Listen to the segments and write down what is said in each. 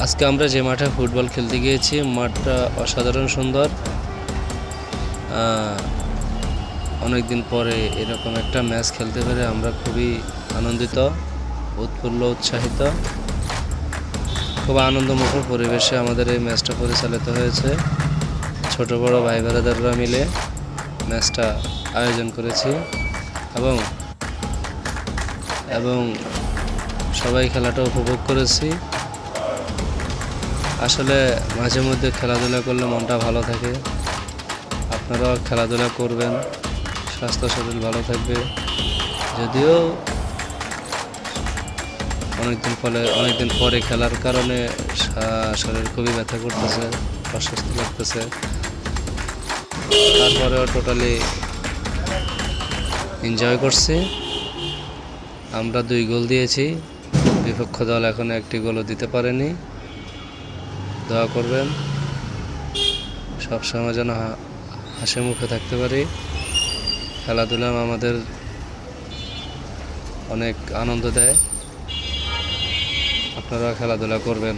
আজকে আমরা যে মাঠে ফুটবল খেলতে গিয়েছি, মাঠটা অসাধারণ সুন্দর। অনেকদিন পরে এরকম একটা ম্যাচ খেলতে পেরে আমরা খুবই আনন্দিত, উৎফুল্ল, উৎসাহিত। খুব আনন্দমুখর পরিবেশে আমাদের এই ম্যাচটা পরিচালিত হয়েছে। ছোট বড় ভাই ব্রাদাররা মিলে ম্যাচটা আয়োজন করেছি এবং এবং সবাই খেলাটা উপভোগ করেছি। আসলে মাঝে মধ্যে খেলাধুলা করলে মনটা ভালো থাকে। আপনারাও খেলাধুলা করবেন, স্বাস্থ্য শরীর ভালো থাকবে। যদিও অনেকদিন পরে খেলার কারণে শরীর খুবই ব্যথা করতেছে, অস্বস্তি লাগতেছে। তারপরেও টোটালি এনজয় করছি। আমরা 2 গোল দিয়েছি, বিপক্ষ দল এখনো একটি গোলও দিতে পারেনি। দোয়া করবেন সবসময় যেন হাসি মুখে থাকতে পারি। খেলাধুলা আমাদের অনেক আনন্দ দেয়। আপনারা খেলাধুলা করবেন।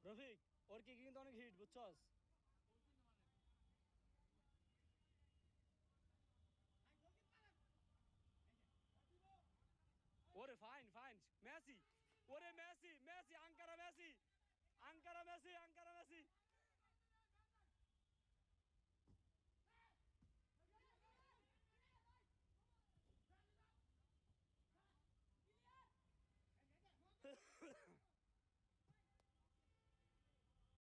রফিক, ওর কি কিন্তু অনেক হিট, বুঝছস? ওরে ফাইন ফাইন মেসি, ওরে Messi Messi Ankara Messi, Ankara Messi,